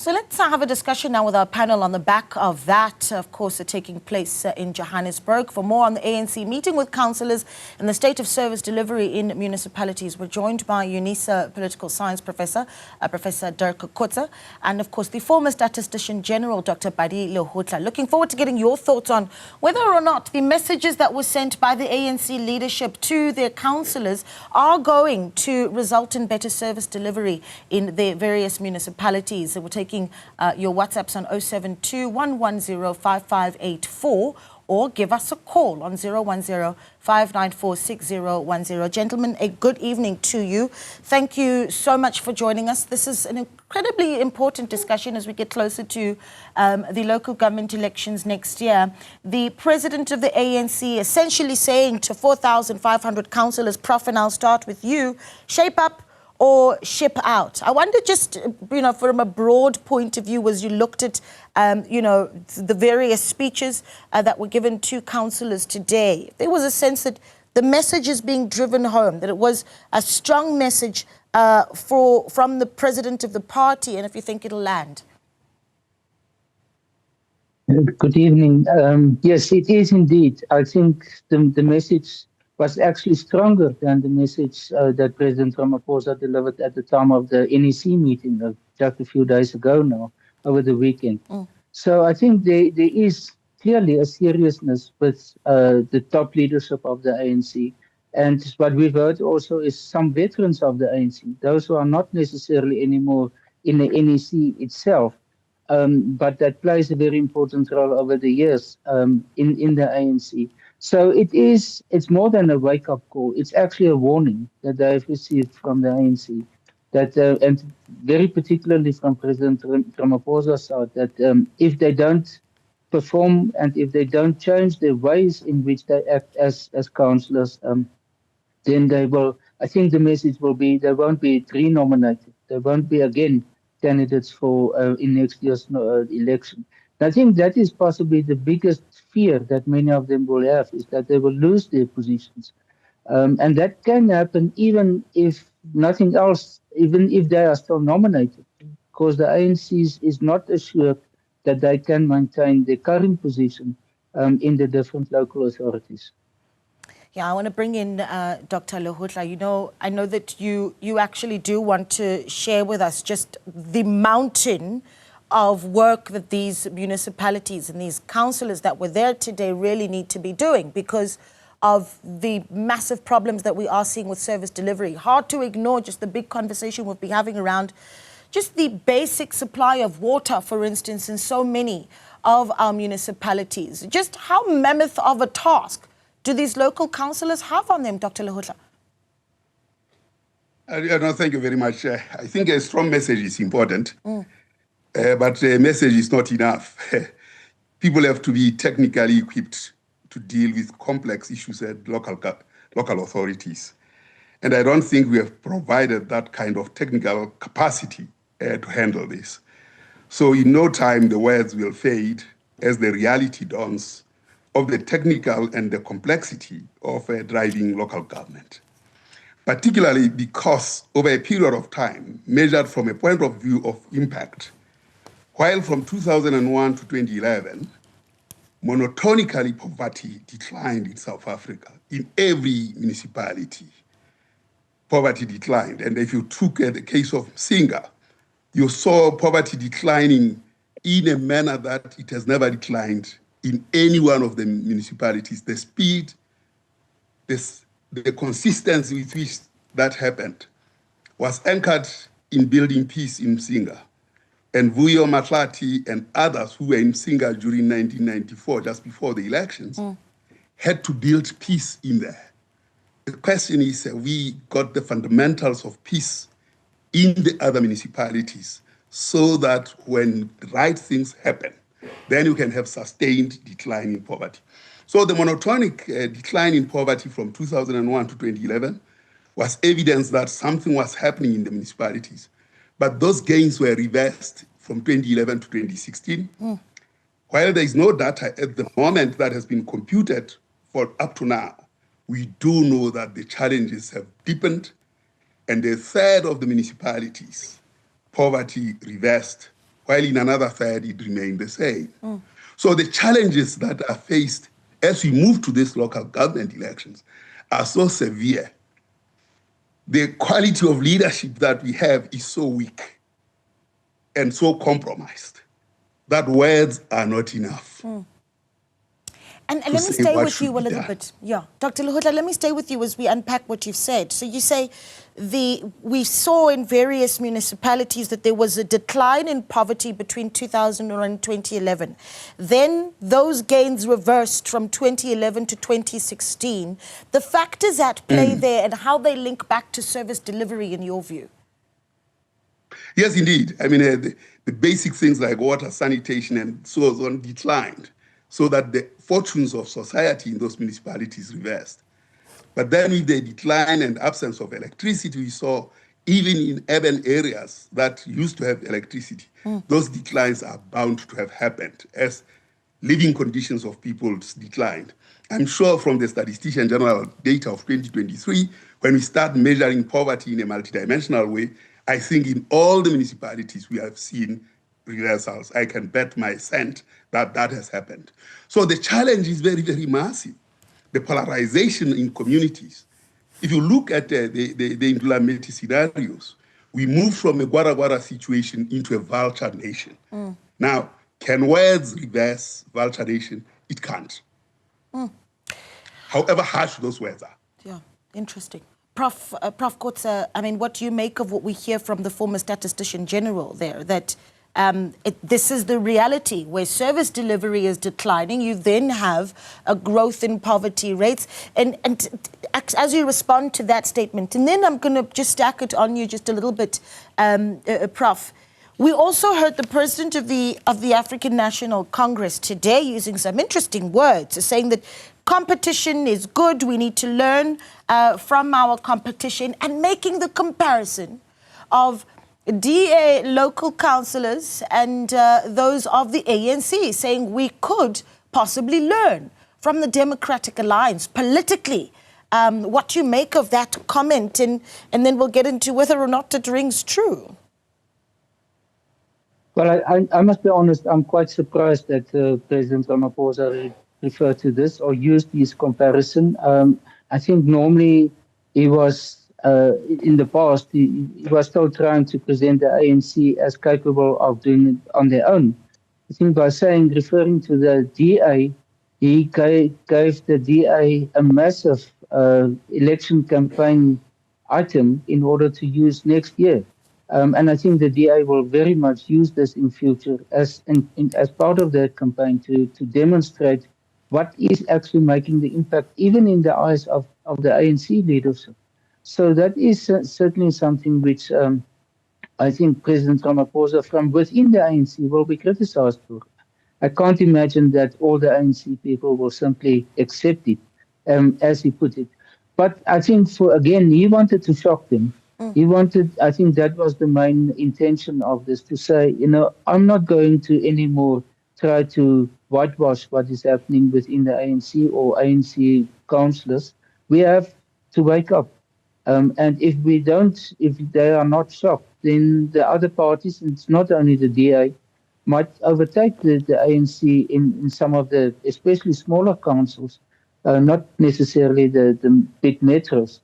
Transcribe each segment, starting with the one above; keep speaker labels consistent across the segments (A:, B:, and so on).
A: So let's have a discussion now with our panel on the back of that, of course, taking place in Johannesburg. For more on the ANC meeting with councillors and the state of service delivery in municipalities, we're joined by UNISA political science professor, Professor Dirk Coetzee, and of course the former statistician general, Dr. Badi Lehotla. Looking forward to getting your thoughts on whether or not the messages that were sent by the ANC leadership to their councillors are going to result in better service delivery in their various municipalities. We're taking your WhatsApps on 072-110-5584 or give us a call on 010-594-6010. Gentlemen, a good evening to you. Thank you so much for joining us. This is an incredibly important discussion as we get closer to the local government elections next year. The president of the ANC essentially saying to 4,500 councillors, Prof, and I'll start with you, shape up or ship out. I wonder just, from a broad point of view, as you looked at, the various speeches that were given to councillors today, there was a sense that the message is being driven home, that it was a strong message from the president of the party, and if you think it'll land.
B: Good evening. Yes, it is indeed. I think the message was actually stronger than the message that President Ramaphosa delivered at the time of the NEC meeting just a few days ago now, over the weekend. So I think there is clearly a seriousness with the top leadership of the ANC. And what we've heard also is some veterans of the ANC, those who are not necessarily anymore in the NEC itself, but that plays a very important role over the years in the ANC. So it's more than a wake-up call. It's actually a warning that they have received from the ANC, that and very particularly from President Ramaphosa's side, that if they don't perform and if they don't change the ways in which they act as councillors, then they will. I think the message will be they won't be re-nominated. They won't be again candidates for in next year's election. I think that is possibly the biggest fear that many of them will have, is that they will lose their positions. And that can happen even if nothing else, even if they are still nominated, because the ANC is not assured that they can maintain their current position in the different local authorities.
A: Yeah, I want to bring in Dr. Lehotla. I know that you actually do want to share with us just the mountain of work that these municipalities and these councillors that were there today really need to be doing because of the massive problems that we are seeing with service delivery. Hard to ignore just the big conversation we'll be having around just the basic supply of water, for instance, in so many of our municipalities. Just how mammoth of a task do these local councillors have on them, Dr. Lehotla?
C: No, thank you very much. I think a strong message is important. But a message is not enough. People have to be technically equipped to deal with complex issues at local authorities. And I don't think we have provided that kind of technical capacity to handle this. So in no time, the words will fade as the reality dawns of the technical and the complexity of driving local government. Particularly because over a period of time, measured from a point of view of impact, while from 2001 to 2011, monotonically poverty declined in South Africa. In every municipality, poverty declined. And if you took the case of Msinga, you saw poverty declining in a manner that it has never declined in any one of the municipalities. The speed, the consistency with which that happened was anchored in building peace in Msinga. And Vuyo Matlati and others who were in Msinga during 1994, just before the elections, had to build peace in there. The question is, we got the fundamentals of peace in the other municipalities so that when the right things happen, then you can have sustained decline in poverty. So the monotonic decline in poverty from 2001 to 2011 was evidence that something was happening in the municipalities. But those gains were reversed from 2011 to 2016. While there is no data at the moment that has been computed for up to now, we do know that the challenges have deepened, and a third of the municipalities, poverty reversed while in another third it remained the same. So the challenges that are faced as we move to these local government elections are so severe. The quality of leadership that we have is so weak and so compromised that words are not enough.
A: And let me
C: say
A: stay
C: what
A: with you
C: should
A: a
C: be
A: little
C: done.
A: bit. Yeah. Dr. Lehutla, let me stay with you as we unpack what you've said. So you say we saw in various municipalities that there was a decline in poverty between 2001 and 2011. Then those gains reversed from 2011 to 2016. The factors at play there and how they link back to service delivery in your view?
C: Yes, indeed. I mean, the basic things like water, sanitation, and so on declined, so that the fortunes of society in those municipalities reversed. But then with the decline and absence of electricity, we saw even in urban areas that used to have electricity, those declines are bound to have happened as living conditions of people declined. I'm sure from the Statistician General data of 2023, when we start measuring poverty in a multidimensional way, I think in all the municipalities we have seen reversals. I can bet my cent that that has happened. So the challenge is very, very massive. The polarization in communities. If you look at the Indulameti scenarios, we moved from a Gwara situation into a vulture nation. Now, can words reverse vulture nation? It can't. However harsh those words are.
A: Yeah, interesting. Prof Kotza, I mean, what do you make of what we hear from the former Statistician General there, that this is the reality where service delivery is declining, you then have a growth in poverty rates, and as you respond to that statement, and then I'm going to just stack it on you just a little bit, Prof. We also heard the president of the African National Congress today using some interesting words, saying that competition is good, we need to learn from our competition, and making the comparison of DA local councillors and those of the ANC, saying we could possibly learn from the Democratic Alliance politically. What you make of that comment, and then we'll get into whether or not it rings true.
B: Well, I must be honest, I'm quite surprised that President Ramaphosa referred to this or used this comparison. I think normally he was, in the past, he was still trying to present the ANC as capable of doing it on their own. I think by referring to the DA, he gave the DA a massive election campaign item in order to use next year. And I think the DA will very much use this in future as part of their campaign to demonstrate what is actually making the impact, even in the eyes of the ANC leadership. So that is certainly something which I think President Ramaphosa from within the ANC will be criticized for. I can't imagine that all the ANC people will simply accept it, as he put it. But I think, he wanted to shock them. He wanted, I think that was the main intention of this, to say, I'm not going to anymore try to whitewash what is happening within the ANC or ANC councillors. We have to wake up. And if they are not shocked, then the other parties, and it's not only the DA, might overtake the ANC in some of the, especially smaller councils, not necessarily the big metros.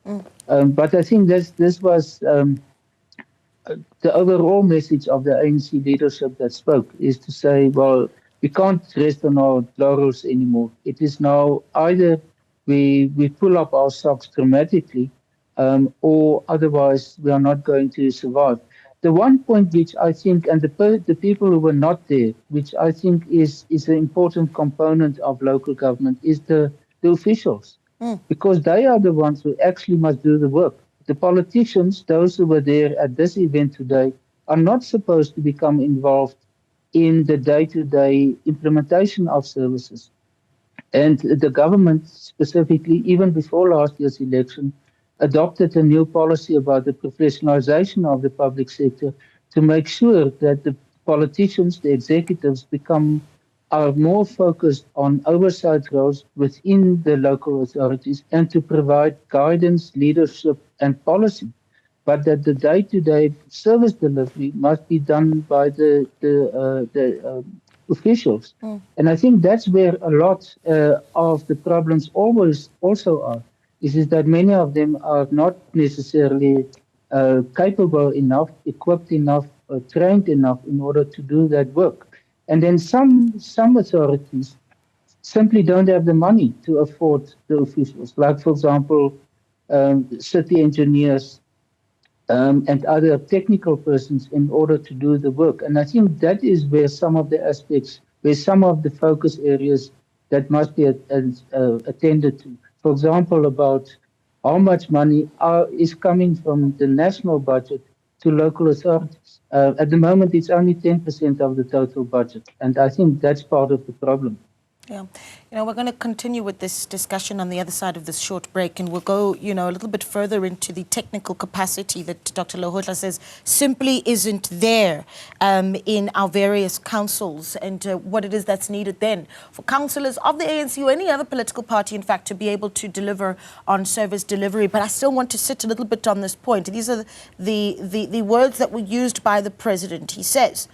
B: But I think this was the overall message of the ANC leadership that spoke, is to say, well, we can't rest on our laurels anymore. It is now either we pull up our socks dramatically, or otherwise we are not going to survive. The one point which I think, and the people who were not there, which I think is an important component of local government, is the officials. Because they are the ones who actually must do the work. The politicians, those who were there at this event today, are not supposed to become involved in the day-to-day implementation of services. And the government specifically, even before last year's election, adopted a new policy about the professionalization of the public sector to make sure that the politicians, the executives, are more focused on oversight roles within the local authorities and to provide guidance, leadership, and policy. but that the day-to-day service delivery must be done by the officials. And I think that's where a lot of the problems always also are, is that many of them are not necessarily capable enough, equipped enough, trained enough in order to do that work. And then some authorities simply don't have the money to afford the officials, like, for example, city engineers, and other technical persons in order to do the work. And I think that is where some of the aspects, where some of the focus areas that must be attended to. For example, about how much money is coming from the national budget to local authorities. At the moment, it's only 10% of the total budget. And I think that's part of the problem.
A: Yeah. We're going to continue with this discussion on the other side of this short break, and we'll go, a little bit further into the technical capacity that Dr. Lehotla says simply isn't there in our various councils, and what it is that's needed then for councillors of the ANC or any other political party, in fact, to be able to deliver on service delivery. But I still want to sit a little bit on this point. These are the words that were used by the president. He says,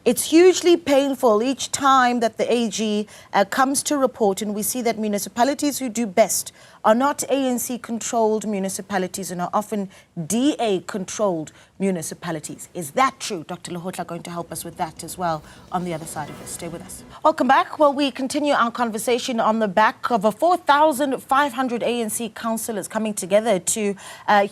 A: it's hugely painful each time that the AG comes to report, and we see that municipalities who do best are not ANC-controlled municipalities and are often DA-controlled municipalities. Is that true? Dr. Lehotla going to help us with that as well on the other side of this. Stay with us. Welcome back. Well, we continue our conversation on the back of 4,500 ANC councillors coming together to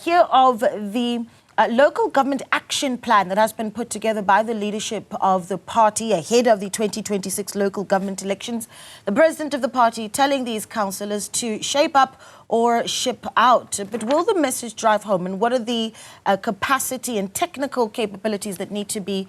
A: hear of the local government action plan that has been put together by the leadership of the party ahead of the 2026 local government elections. The president of the party telling these councillors to shape up or ship out. But will the message drive home, and what are the capacity and technical capabilities that need to be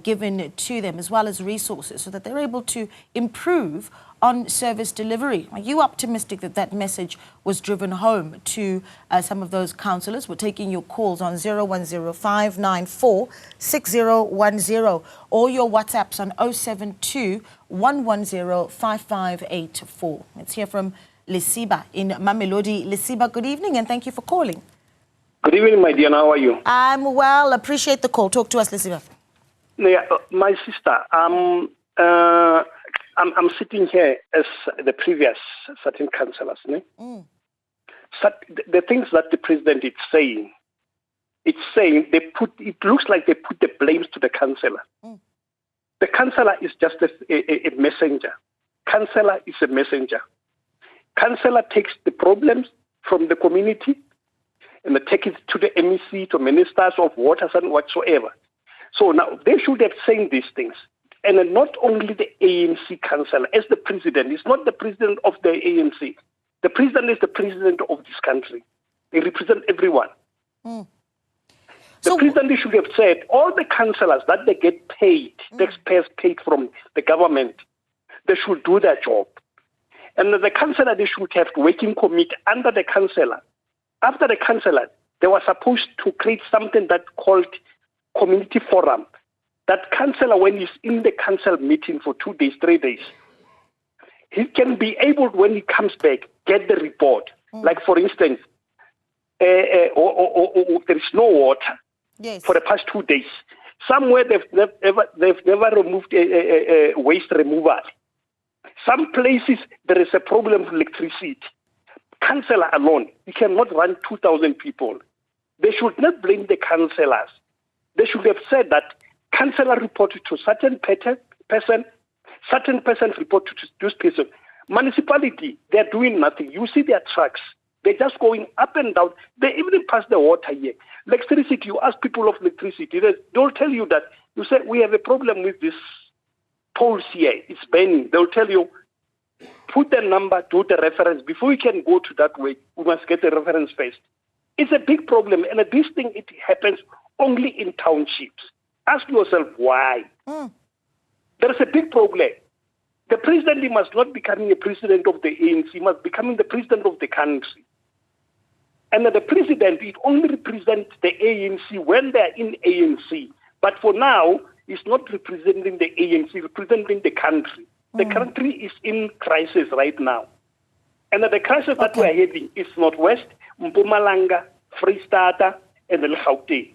A: given to them, as well as resources, so that they're able to improve on service delivery? Are you optimistic that that message was driven home to some of those councillors? We're taking your calls on 010-594-6010 or your WhatsApps on 072-110-5584. Let's hear from Lesiba in Mamelodi. Lesiba, good evening and thank you for calling.
D: Good evening, my dear. How are you?
A: I'm well. Appreciate the call. Talk to us, Lesiba.
D: Yeah, my sister, I'm sitting here as the previous certain councillors. So the things that the president is saying, it looks like they put the blames to the councillor. The councillor is just a messenger. Councillor is a messenger. Councillor takes the problems from the community and they take it to the MEC, to ministers of waters and whatsoever. So now they should have said these things. And not only the ANC councillor, as the president, is not the president of the ANC. The president is the president of this country. They represent everyone. The president should have said, all the councillors that they get paid, taxpayers paid from the government, they should do their job. And the councillor, they should have working committee under the councillor. After the councillor, they were supposed to create something that called community forum. That councillor, when he's in the council meeting for 2 days, 3 days, he can be able, when he comes back, get the report. Like, for instance, there is no water for the past 2 days. Somewhere they've never removed a waste removal. Some places there is a problem with electricity. Councillor alone, he cannot run 2,000 people. They should not blame the councillors. They should have said that councillor reported to certain person, certain person reported to this person. Municipality, they're doing nothing. You see their trucks. They're just going up and down. They even pass the water here. Electricity, you ask people of electricity, they'll tell you that, you say, we have a problem with this poles here. It's burning. They'll tell you, put the number, do the reference. Before we can go to that way, we must get the reference first. It's a big problem. And this thing, it happens only in townships. Ask yourself why. There is a big problem. The president must not become a president of the ANC, he must become the president of the country. And the president, it only represents the ANC when they're in ANC. But for now, he's not representing the ANC, representing the country. The country is in crisis right now. And the crisis that we're having is Northwest, Mpumalanga, Free State, and the Gauteng.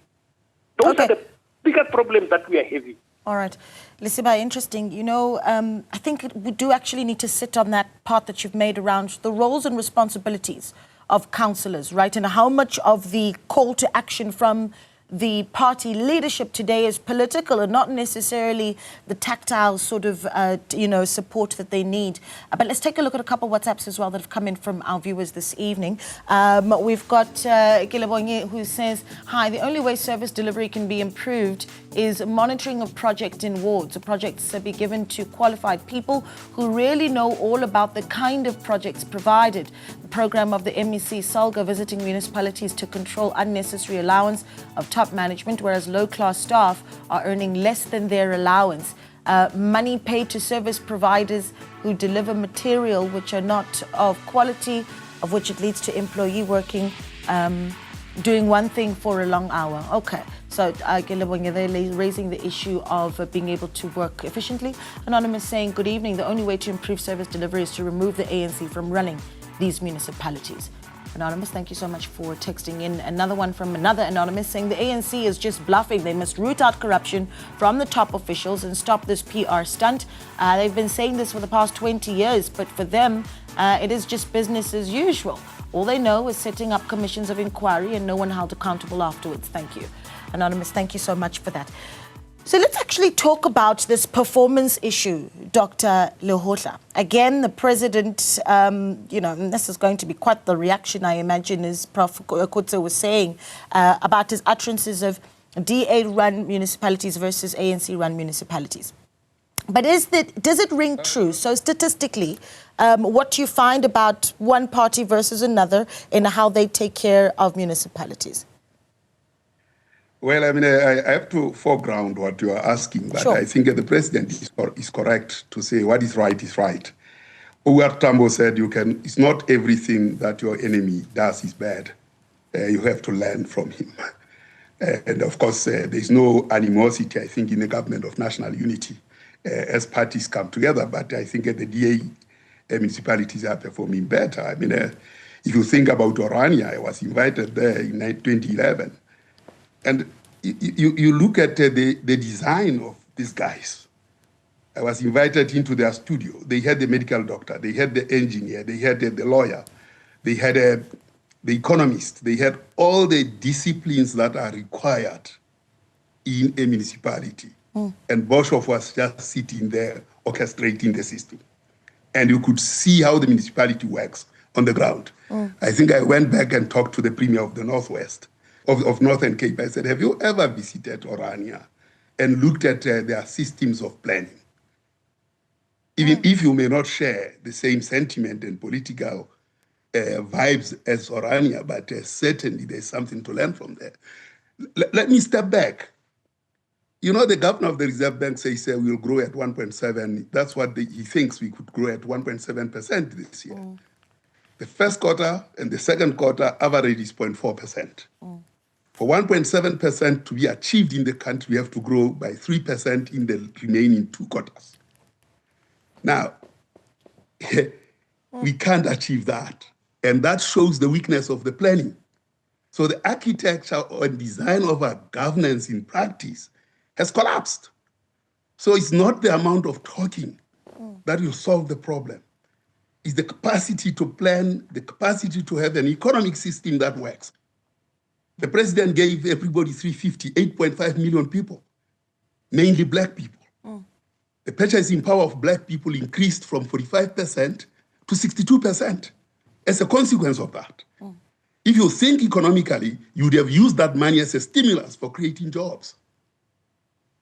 D: Those are the bigger problems that we are having.
A: All right. Lisiba, interesting. You know, I think we do actually need to sit on that part that you've made around the roles and responsibilities of councillors, right? And how much of the call to action from the party leadership today is political and not necessarily the tactile sort of, support that they need. But let's take a look at a couple of WhatsApps as well that have come in from our viewers this evening. We've got Gilabonye who says, hi, the only way service delivery can be improved is monitoring of projects in wards. The projects be given to qualified people who really know all about the kind of projects provided. The program of the MEC Salga visiting municipalities to control unnecessary allowance of top management, whereas low-class staff are earning less than their allowance. Money paid to service providers who deliver material which are not of quality, of which it leads to employee working, doing one thing for a long hour. Okay, so they're raising the issue of being able to work efficiently. Anonymous saying, good evening, the only way to improve service delivery is to remove the ANC from running these municipalities. Anonymous, thank you so much for texting in. Another one from another Anonymous saying the ANC is just bluffing. They must root out corruption from the top officials and stop this PR stunt. They've been saying this for the past 20 years, but for them, it is just business as usual. All they know is setting up commissions of inquiry and no one held accountable afterwards. Thank you. Anonymous, thank you so much for that. So let's actually talk about this performance issue, Dr. Lehohla. Again, the president, and this is going to be quite the reaction, I imagine, as Prof. Kutse was saying, about his utterances of DA-run municipalities versus ANC-run municipalities. But does it ring true? So statistically, what you find about one party versus another in how they take care of municipalities?
C: Well, I mean, I have to foreground what you are asking, but sure. I think the president is correct to say what is right is right. Uwar Tambo said it's not everything that your enemy does is bad. You have to learn from him. And of course, there's no animosity, I think, in the government of national unity as parties come together, but I think the DA municipalities are performing better. I mean, if you think about Orania, I was invited there in 2011. And you look at the design of these guys. I was invited into their studio. They had the medical doctor, they had the engineer, they had the lawyer, they had the economist, they had all the disciplines that are required in a municipality. And Boshoff was just sitting there orchestrating the system. And you could see how the municipality works on the ground. I think I went back and talked to the Premier of the Northwest, of Northern Cape. I said, have you ever visited Orania and looked at their systems of planning? Even if you may not share the same sentiment and political vibes as Orania, but certainly there's something to learn from there. Let me step back. You know, the governor of the Reserve Bank says we'll grow at 1.7. That's what he thinks we could grow at 1.7% this year. The first quarter and the second quarter average is 0.4%. For 1.7% to be achieved in the country, we have to grow by 3% in the remaining 2 quarters. Now, we can't achieve that. And that shows the weakness of the planning. So the architecture or design of our governance in practice has collapsed. So it's not the amount of talking that will solve the problem. It's the capacity to plan, the capacity to have an economic system that works. The president gave everybody 350, 8.5 million people, mainly black people. The purchasing power of black people increased from 45% to 62% as a consequence of that. If you think economically, you would have used that money as a stimulus for creating jobs.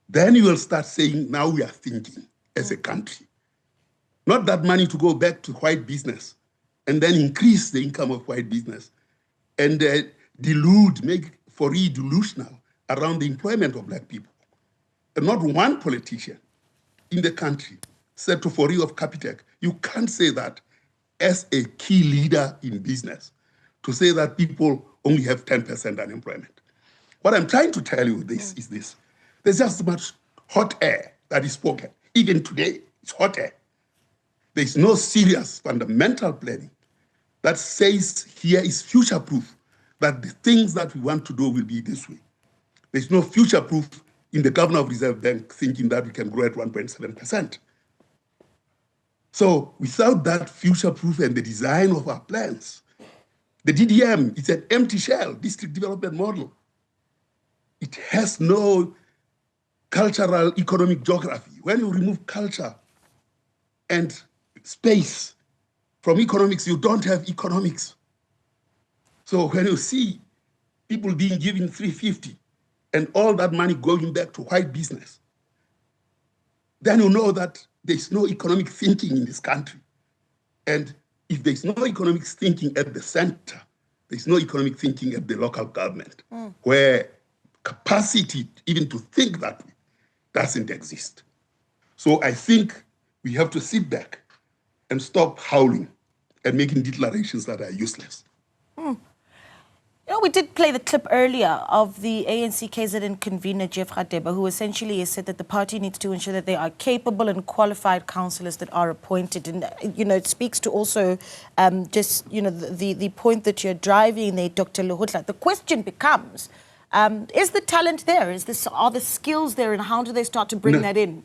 C: Then you will start saying, now we are thinking as a country. Not that money to go back to white business and then increase the income of white business and make Fourie delusional around the employment of black people. And not one politician in the country said to Fourie of Capitec, you can't say that as a key leader in business, to say that people only have 10% unemployment. What I'm trying to tell you is this. There's just much hot air that is spoken. Even today, it's hot air. There's no serious fundamental planning that says here is future-proof, that the things that we want to do will be this way. There's no future proof in the Governor of Reserve Bank thinking that we can grow at 1.7%. So without that future proof and the design of our plans, the DDM is an empty shell, district development model. It has no cultural economic geography. When you remove culture and space from economics, you don't have economics. So when you see people being given 350 and all that money going back to white business, then you know that there's no economic thinking in this country. And if there's no economic thinking at the center, there's no economic thinking at the local government, where capacity even to think that way doesn't exist. So I think we have to sit back and stop howling and making declarations that are useless.
A: You know, we did play the clip earlier of the ANC KZN convener, Jeff Radebe, who essentially has said that the party needs to ensure that they are capable and qualified councillors that are appointed. And, you know, it speaks to also just, you know, the point that you're driving there, Dr. Lehutla. The question becomes, is the talent there? Are the skills there, and how do they start to bring that in?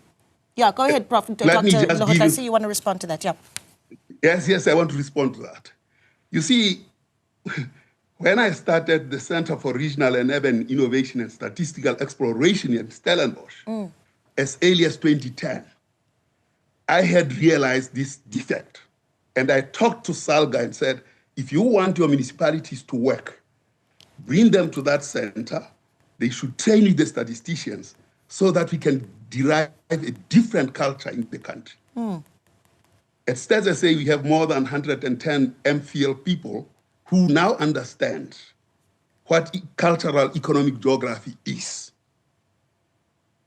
A: Yeah, go ahead, Prof. Dr. Lehutla. I see you want to respond to that, yeah.
C: Yes, I want to respond to that. You see, when I started the Center for Regional and Urban Innovation and Statistical Exploration in Stellenbosch, as early as 2010, I had realized this defect. And I talked to Salga and said, if you want your municipalities to work, bring them to that center. They should train with the statisticians so that we can derive a different culture in the country. At Stats SA, we have more than 110 MPhil people who now understand what cultural economic geography is.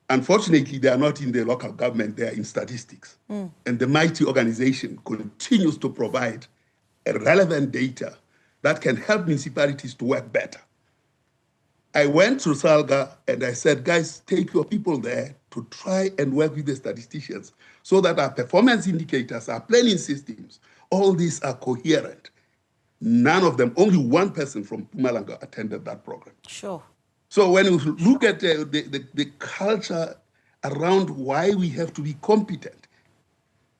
C: Unfortunately, they are not in the local government, they are in statistics. And the mighty organization continues to provide a relevant data that can help municipalities to work better. I went to Salga and I said, guys, take your people there to try and work with the statisticians so that our performance indicators, our planning systems, all these are coherent. None of them, only one person from Mpumalanga attended that program.
A: Sure.
C: So when you look at the culture around why we have to be competent,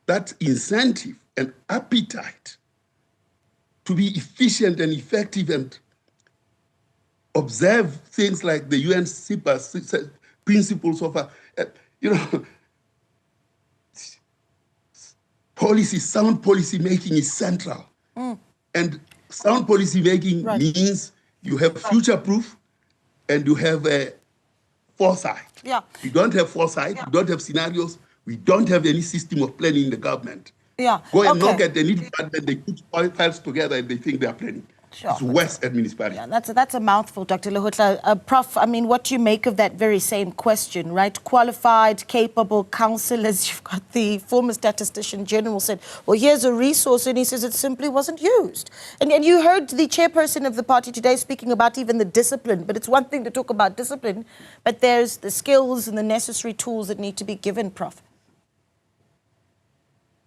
C: that incentive and appetite to be efficient and effective and observe things like the UN CIPA principles of, policy, sound policy making is central. And sound policy making means you have future proof and you have a foresight. Yeah. You don't have foresight, you don't have scenarios, we don't have any system of planning in the government. Yeah. Go and look at any department, they put files together and they think they are planning. Sure. It's worse at municipality.
A: Yeah, that's a mouthful, Dr. Lehutla. Prof, I mean, what do you make of that very same question, right? Qualified, capable councillors. You've got the former statistician general said, well, here's a resource, and he says it simply wasn't used. And you heard the chairperson of the party today speaking about even the discipline, but it's one thing to talk about discipline, but there's the skills and the necessary tools that need to be given, Prof.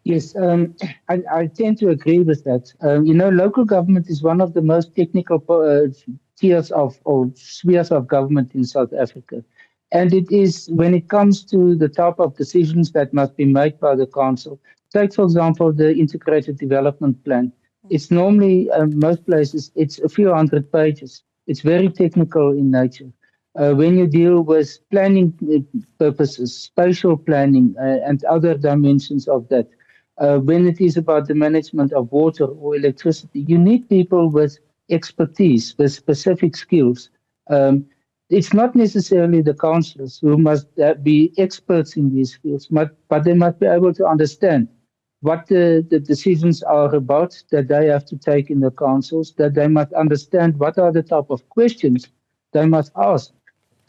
B: Yes, I tend to agree with that. Local government is one of the most technical tiers or spheres of government in South Africa. And it is, when it comes to the type of decisions that must be made by the council, take, for example, the integrated development plan. It's normally, most places, it's a few hundred pages. It's very technical in nature. When you deal with planning purposes, spatial planning, and other dimensions of that, when it is about the management of water or electricity, you need people with expertise, with specific skills. It's not necessarily the councillors who must be experts in these fields, but they must be able to understand what the decisions are about that they have to take in the councils, that they must understand what are the type of questions they must ask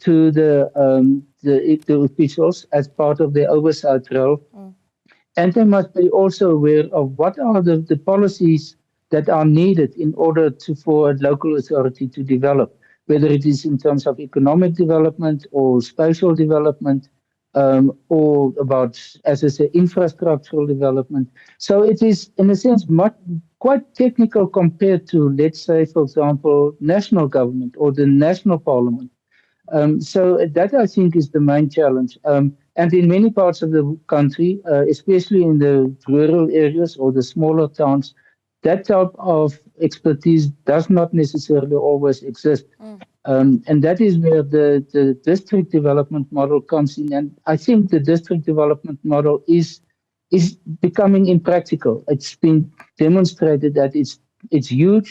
B: to the officials as part of their oversight role. And they must be also aware of what are the policies that are needed in order for a local authority to develop, whether it is in terms of economic development or spatial development, or about, as I say, infrastructural development. So it is, in a sense, quite technical compared to, let's say, for example, national government or the national parliament. So that, I think, is the main challenge. And in many parts of the country, especially in the rural areas or the smaller towns, that type of expertise does not necessarily always exist. And that is where the district development model comes in. And I think the district development model is becoming impractical. It's been demonstrated that it's huge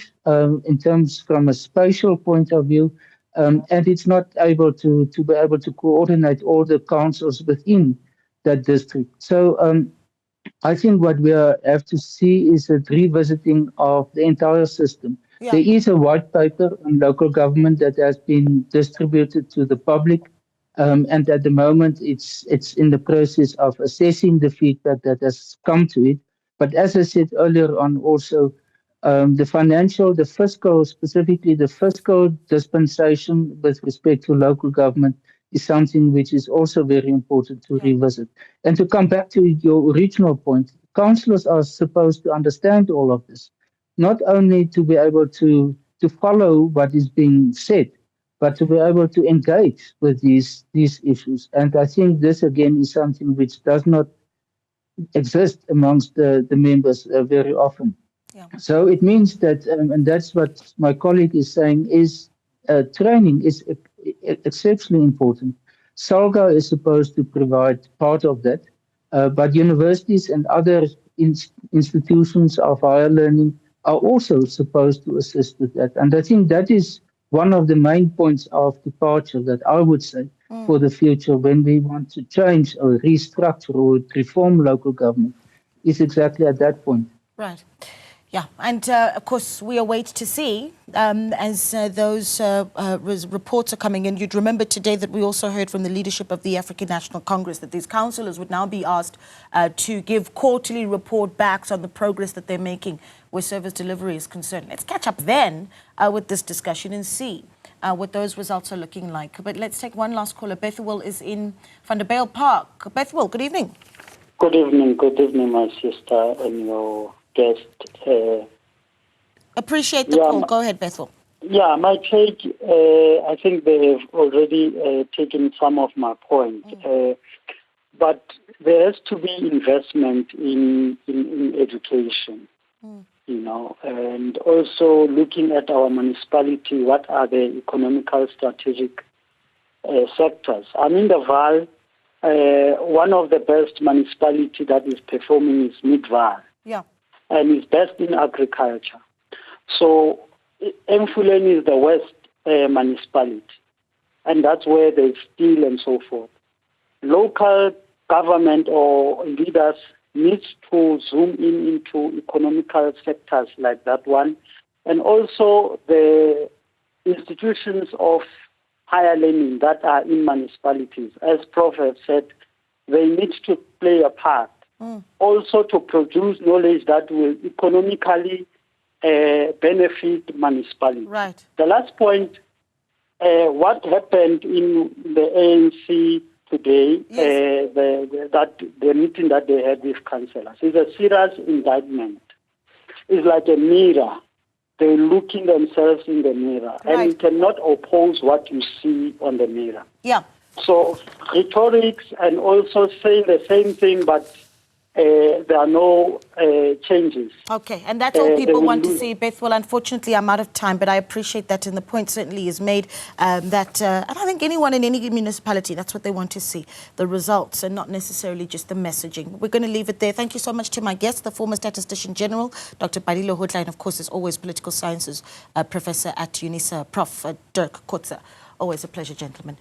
B: in terms from a spatial point of view, and it's not able to be able to coordinate all the councils within that district. So I think what we have to see is a revisiting of the entire system.
A: Yeah.
B: There is a white paper on local government that has been distributed to the public, and at the moment it's in the process of assessing the feedback that has come to it. But as I said earlier on, also the financial, the fiscal, specifically the fiscal dispensation with respect to local government is something which is also very important to revisit. And to come back to your original point, councillors are supposed to understand all of this, not only to be able to follow what is being said, but to be able to engage with these issues. And I think this, again, is something which does not exist amongst the members very often.
A: Yeah.
B: So it means that, and that's what my colleague is saying, is training is exceptionally important. SALGA is supposed to provide part of that, but universities and other institutions of higher learning are also supposed to assist with that. And I think that is one of the main points of departure that I would say for the future when we want to change or restructure or reform local government is exactly at that point.
A: Right. Yeah, and of course we await to see as those reports are coming in. You'd remember today that we also heard from the leadership of the African National Congress that these councillors would now be asked to give quarterly report backs on the progress that they're making where service delivery is concerned. Let's catch up then with this discussion and see what those results are looking like. But let's take one last caller. Bethuel is in Van der Bijl Park. Bethuel, good evening.
E: Good evening, my sister and your guest.
A: Appreciate the call. Go ahead, Bethuel.
E: Yeah, my take, I think they have already taken some of my points. But there has to be investment in education, you know, and also looking at our municipality, what are the economical strategic sectors. I'm in the Vaal. One of the best municipality that is performing is Mid-Vaal.
A: Yeah.
E: And is best in agriculture. So Mfuleni is the west municipality, and that's where there's steel and so forth. Local government or leaders needs to zoom into economical sectors like that one, and also the institutions of higher learning that are in municipalities. As Prof has said, they need to play a part. Also to produce knowledge that will economically benefit municipalities.
A: Right.
E: The last point, what happened in the ANC today, the meeting that they had with councillors, is a serious indictment. It's like a mirror. They're looking themselves in the mirror, and you cannot oppose what you see on the mirror.
A: Yeah.
E: So rhetorics and also saying the same thing, but there are no changes.
A: Okay, and that's all people want to see, Bethuel. Unfortunately, I'm out of time, but I appreciate that, and the point certainly is made that, and I think anyone in any municipality, that's what they want to see, the results and not necessarily just the messaging. We're going to leave it there. Thank you so much to my guest, the former Statistician General, Dr. Balilo Hotla, and of course, as always, Political Sciences Professor at UNISA, Prof. Dirk Kotze. Always a pleasure, gentlemen.